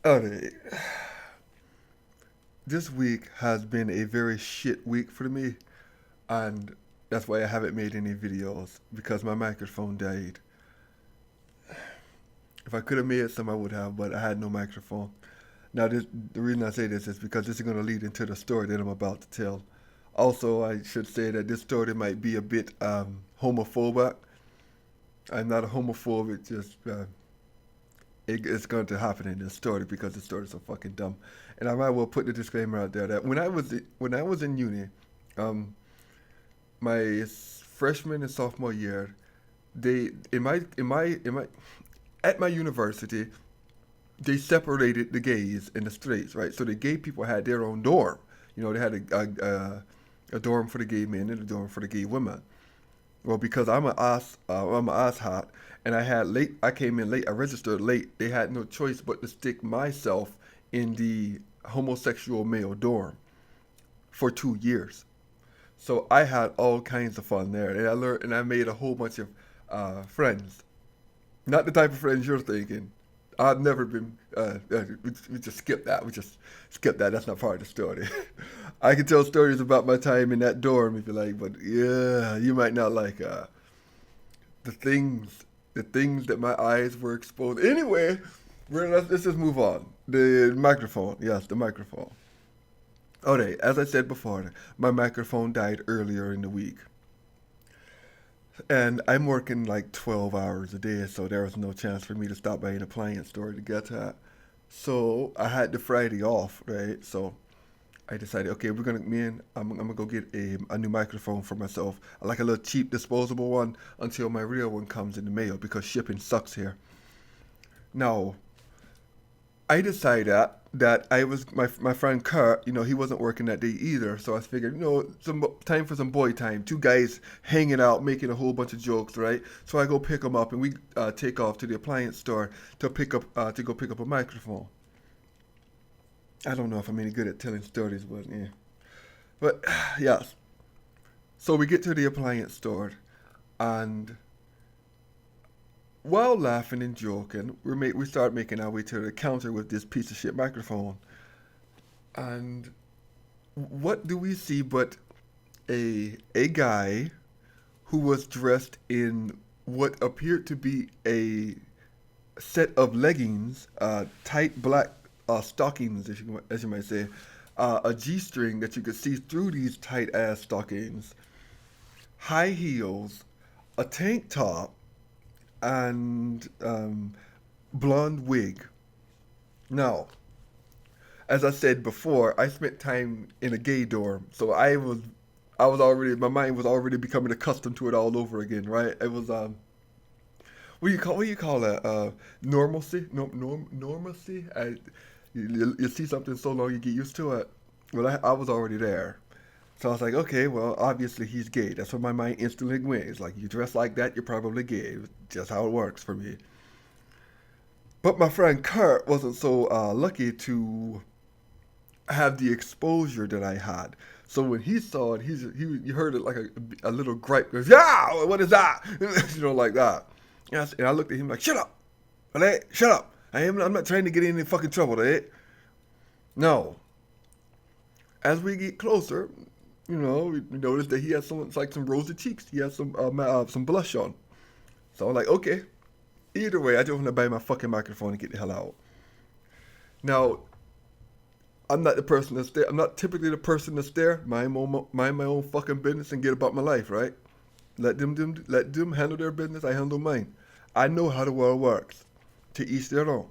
Okay, this week has been a very shit week for me, and that's why I haven't made any videos because my microphone died. If I could have made some, I would have, but I had no microphone. Now, the reason I say this is because this is going to lead into the story that I'm about to tell. Also, I should say that this story might be a bit homophobic. I'm not a homophobe. It just it's going to happen in this story because the story is so fucking dumb. And I might well put the disclaimer out there that when I was in uni, um, my freshman and sophomore year, they in my at my university they separated the gays and the straights, right? So the gay people had their own dorm. They had a dorm for the gay men and a dorm for the gay women. Well, because I'm an ass hot, and I came in late, I registered late. They had no choice but to stick myself in the homosexual male dorm for 2 years. So I had all kinds of fun there, and I learned, and I made a whole bunch of friends. Not the type of friends you're thinking. I've never been. We just skip that. We just skip that. That's not part of the story. I can tell stories about my time in that dorm if you like, but yeah, you might not like the things, the things that my eyes were exposed. Anyway, let's just move on. The microphone. Yes, the microphone. Okay, as I said before, my microphone died earlier in the week. And I'm working like 12 hours a day, so there was no chance for me to stop by an appliance store to get that. So I had the Friday off, right? So I decided, okay, I'm gonna go get a new microphone for myself. I like a little cheap disposable one until my real one comes in the mail because shipping sucks here. Now, I decided that I was my friend Kurt. He wasn't working that day either. So I figured, some time for some boy time. Two guys hanging out, making a whole bunch of jokes, right? So I go pick him up, and we take off to the appliance store to go pick up a microphone. I don't know if I'm any good at telling stories, but yeah. But yes. So we get to the appliance store, and while laughing and joking, we start making our way to the counter with this piece of shit microphone. And what do we see but a guy who was dressed in what appeared to be a set of leggings, tight black stockings, as you might say, a g-string that you could see through these tight ass stockings, high heels, a tank top, and blonde wig. Now, as I said before, I spent time in a gay dorm, so I was already, my mind was already becoming accustomed to it all over again, right? It was what do you call that? Normalcy, normalcy. You see something so long you get used to it. Well, I was already there, so I was like, okay, well, obviously he's gay. That's what my mind instantly went. It's like you dress like that, you're probably gay. It's just how it works for me. But my friend Kurt wasn't so lucky to have the exposure that I had. So when he saw it, he heard it like a little gripe. Goes, yeah, what is that? Like that. And I looked at him like, shut up, alright, shut up. I'm not trying to get in any fucking trouble, alright? No. As we get closer, we noticed that he has some rosy cheeks. He has some blush on. So I'm like, okay. Either way, I just want to buy my fucking microphone and get the hell out. Now, I'm not the person that's there. I'm not typically the person that's there. Mind my own fucking business and get about my life, right? Let them handle their business. I handle mine. I know how the world works. To each their own.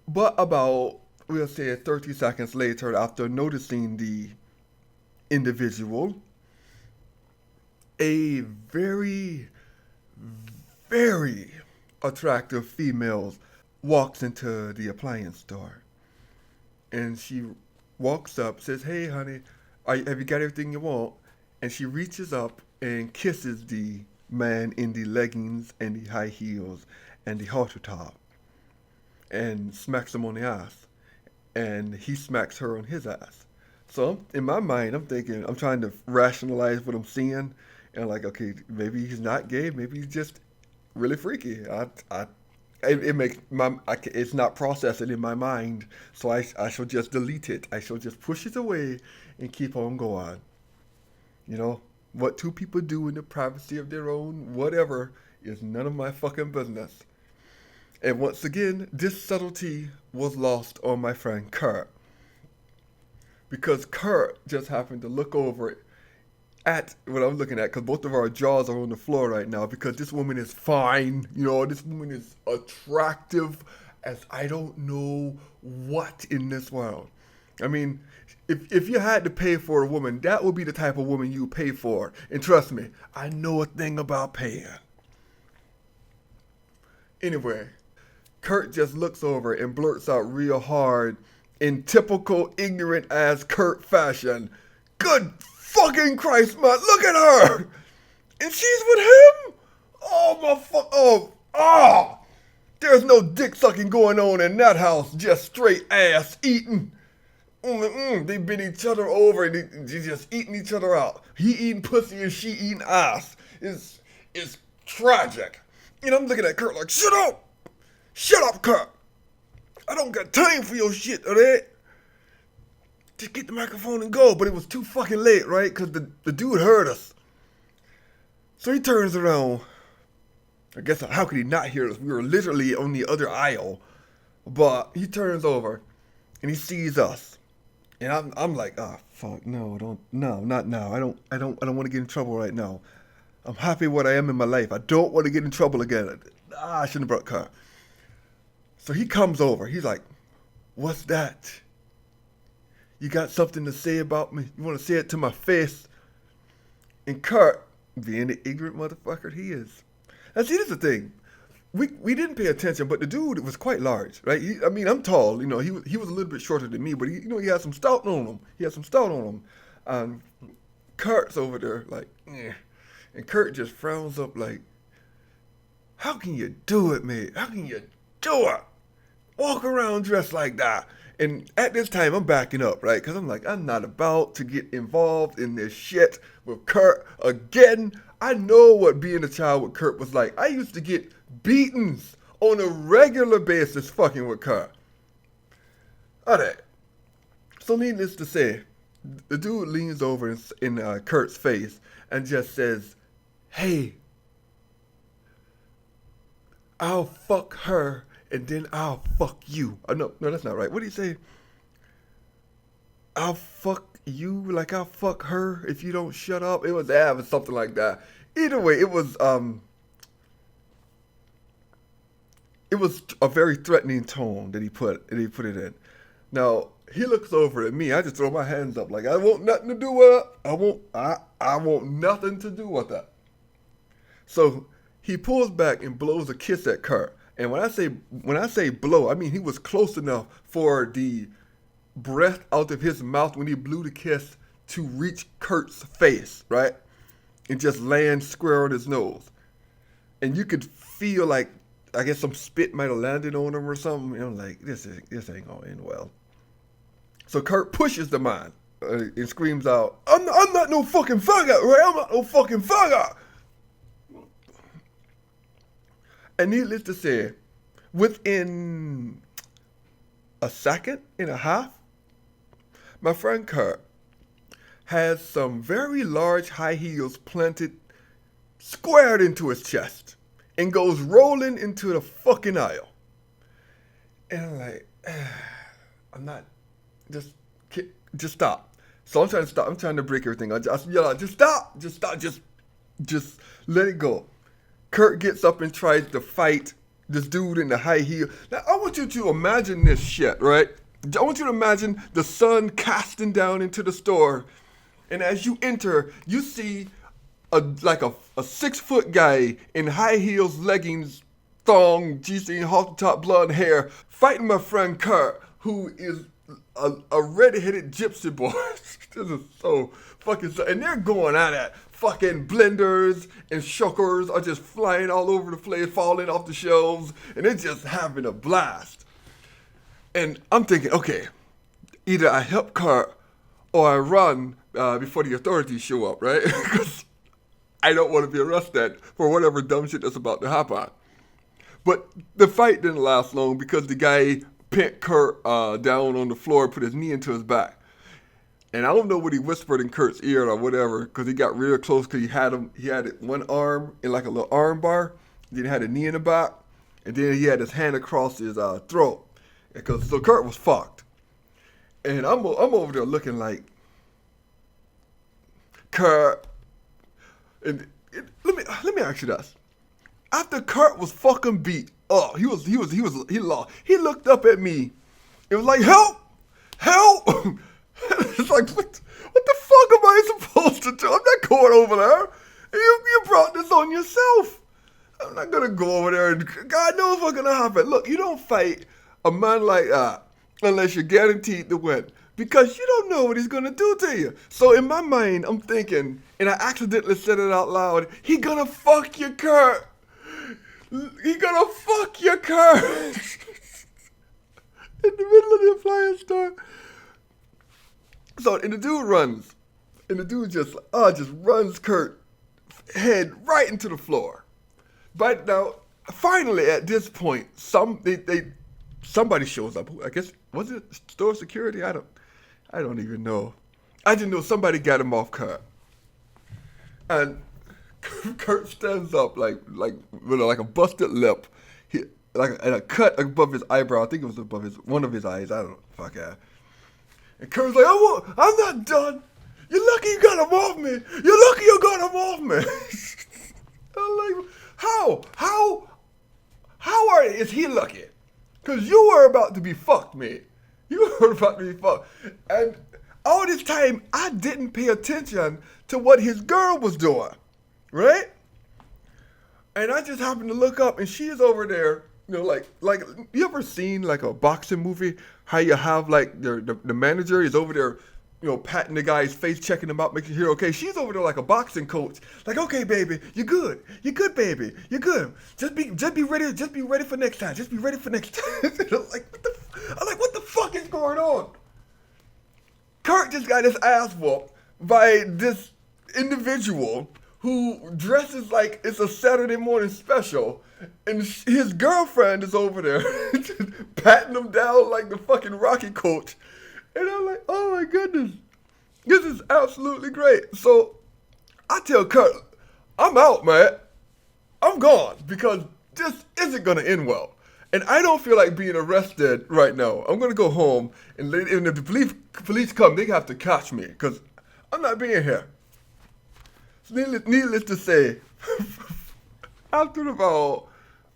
But about, we'll say, 30 seconds later, after noticing the individual, a very, very attractive female walks into the appliance store, and she walks up, says, "Hey, honey, have you got everything you want?" And she reaches up and kisses the man in the leggings and the high heels and the halter top, and smacks him on the ass, and he smacks her on his ass. So in my mind, I'm thinking, I'm trying to rationalize what I'm seeing, and like, okay, maybe he's not gay, maybe he's just really freaky. it makes it's not processing in my mind, so I shall just delete it. I shall just push it away and keep on going. You know, what two people do in the privacy of their own whatever is none of my fucking business. And once again, this subtlety was lost on my friend Kurt. Because Kurt just happened to look over at what I'm looking at, because both of our jaws are on the floor right now, because this woman is fine. You know, this woman is attractive as I don't know what in this world. I mean, if you had to pay for a woman, that would be the type of woman you pay for. And trust me, I know a thing about paying. Anyway, Kurt just looks over and blurts out real hard in typical ignorant ass Kurt fashion, "Good fucking Christ, man, look at her! And she's with him? Oh my fuck, there's no dick sucking going on in that house, just straight ass eating. They bit each other over and they just eating each other out. He eating pussy and she eating ass. It's tragic. And I'm looking at Kurt like, shut up! Shut up, Kurt! I don't got time for your shit, alright? Just get the microphone and go. But it was too fucking late, right? Because the dude heard us. So he turns around. I guess, how could he not hear us? We were literally on the other aisle. But he turns over and he sees us. And I'm like, fuck, no, not now. I don't want to get in trouble right now. I'm happy what I am in my life. I don't want to get in trouble again. I shouldn't have brought Kurt. So he comes over. He's like, what's that? You got something to say about me? You want to say it to my face? And Kurt, being the ignorant motherfucker he is. Now see, this is the thing. We didn't pay attention, but the dude was quite large, right? I'm tall. You know, he was a little bit shorter than me, but he had some stout on him. Kurt's over there like, eh. And Kurt just frowns up like, how can you do it, mate? How can you do it? Walk around dressed like that. And at this time, I'm backing up, right? Because I'm like, I'm not about to get involved in this shit with Kurt again. I know what being a child with Kurt was like. I used to get beatings on a regular basis fucking with Kurt. Alright. So needless to say, the dude leans over in Kurt's face and just says, hey, I'll fuck her and then I'll fuck you. No, that's not right. What did he say? I'll fuck you like I'll fuck her if you don't shut up. It was something like that. Either way, it was a very threatening tone that he put it in. Now he looks over at me. I just throw my hands up like I want nothing to do with it. I want nothing to do with that. So he pulls back and blows a kiss at Kurt. And when I say blow, I mean he was close enough for the breath out of his mouth when he blew the kiss to reach Kurt's face, right? And just land square on his nose. And you could feel like, I guess some spit might have landed on him or something. And I'm like, this ain't gonna end well. So Kurt pushes the man and screams out, I'm not no fucking faggot, right? I'm not no fucking faggot. And needless to say, within a second and a half, my friend Kurt has some very large high heels planted squared into his chest and goes rolling into the fucking aisle. And I'm like, I'm not, just stop. So I'm trying to stop. I'm trying to break everything. I yell out, just stop, just let it go. Kurt gets up and tries to fight this dude in the high heel. Now, I want you to imagine this shit, right? I want you to imagine the sun casting down into the store. And as you enter, you see a 6-foot guy in high heels, leggings, thong, GC, half the top blonde hair, fighting my friend Kurt, who is a red-headed gypsy boy. This is so fucking... And they're going at it. Fucking blenders and shokers are just flying all over the place, falling off the shelves, and they're just having a blast. And I'm thinking, okay, either I help Kurt or I run before the authorities show up, right? Because I don't want to be arrested for whatever dumb shit that's about to happen. But the fight didn't last long because the guy pinned Kurt down on the floor, put his knee into his back. And I don't know what he whispered in Kurt's ear or whatever, because he got real close. Because he had one arm in like a little arm bar, then he had a knee in the back, and then he had his hand across his throat. So Kurt was fucked, and I'm over there looking like Kurt. Let me ask you this: after Kurt was fucking beat, he lost. He looked up at me. It was like help, help. It's like, what the fuck am I supposed to do? I'm not going over there. You brought this on yourself. I'm not going to go over there and God knows what's going to happen. Look, you don't fight a man like that unless you're guaranteed to win because you don't know what he's going to do to you. So in my mind, I'm thinking, and I accidentally said it out loud, he going to fuck your Kurt. He going to fuck your Kurt. In the middle of the appliance store. So, and the dude runs, and the dude just runs Kurt head right into the floor. But now, finally, at this point, somebody shows up. I guess was it store security? I don't even know. I just know somebody got him off Kurt, and Kurt stands up like with like a busted lip, and a cut above his eyebrow. I think it was above one of his eyes. I don't know. Fuck yeah. And Kurt's like, I'm not done. You're lucky you got him off me. You're lucky you got him off me. I'm like, how is he lucky? Because you were about to be fucked, mate. You were about to be fucked. And all this time, I didn't pay attention to what his girl was doing, right? And I just happened to look up, and she is over there. You know, like you ever seen like a boxing movie? How you have like the manager is over there, you know, patting the guy's face, checking him out, making sure okay. She's over there like a boxing coach, like okay, baby, you're good, baby, you're good. Just be ready for next time. Just be ready for next time. I'm like, what the fuck is going on? Kurt just got his ass whooped by this individual who dresses like it's a Saturday morning special, and his girlfriend is over there patting him down like the fucking Rocky coach. And I'm like, oh my goodness, this is absolutely great. So I tell Kurt, I'm out, man. I'm gone because this isn't going to end well. And I don't feel like being arrested right now. I'm going to go home, and if the police come, they have to catch me because I'm not being here. Needless to say, after about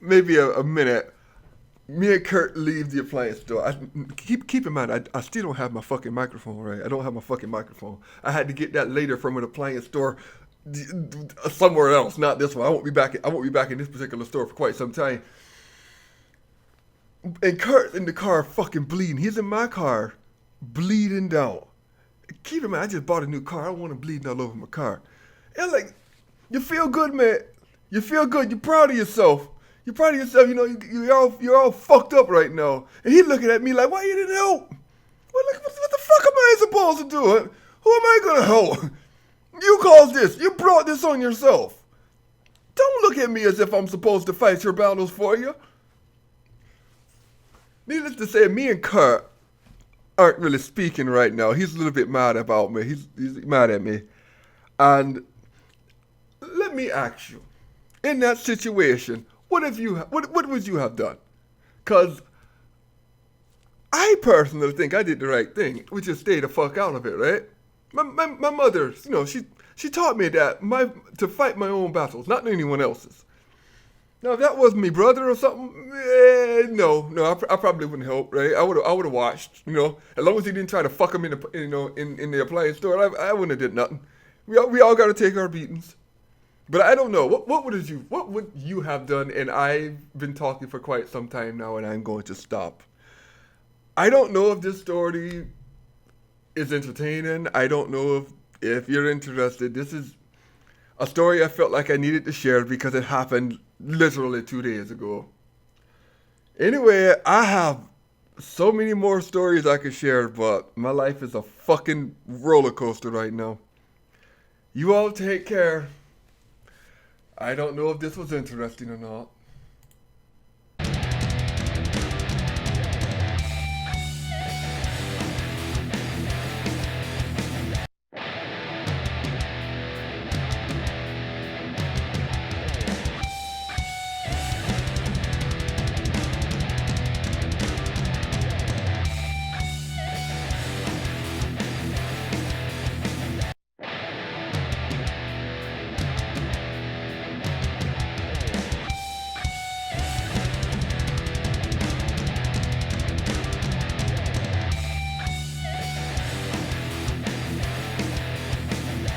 maybe a minute, me and Kurt leave the appliance store. Keep in mind, I still don't have my fucking microphone, right? I don't have my fucking microphone. I had to get that later from an appliance store somewhere else, not this one. I won't be back in this particular store for quite some time. And Kurt's in the car fucking bleeding. He's in my car bleeding down. Keep in mind, I just bought a new car. I don't want him bleeding all over my car. And like, you feel good, man. You feel good. You're proud of yourself. You're proud of yourself. You know, you're all fucked up right now. And he looking at me like, why you didn't help? Well, like, what the fuck am I supposed to do? Who am I gonna help? You caused this. You brought this on yourself. Don't look at me as if I'm supposed to fight your battles for you. Needless to say, me and Kurt aren't really speaking right now. He's a little bit mad about me. He's mad at me. And let me ask you, in that situation, what would you have done? Because I personally think I did the right thing, which is stay the fuck out of it, right? My mother, you know, she taught me that to fight my own battles, not anyone else's. Now, if that was my brother or something, no, I probably wouldn't help, right? I would have watched, you know, as long as he didn't try to fuck him in the appliance store, I wouldn't have did nothing. We all got to take our beatings. But I don't know. What would you have done? And I've been talking for quite some time now, and I'm going to stop. I don't know if this story is entertaining. I don't know if you're interested. This is a story I felt like I needed to share because it happened literally 2 days ago. Anyway, I have so many more stories I could share, but my life is a fucking roller coaster right now. You all take care. I don't know if this was interesting or not.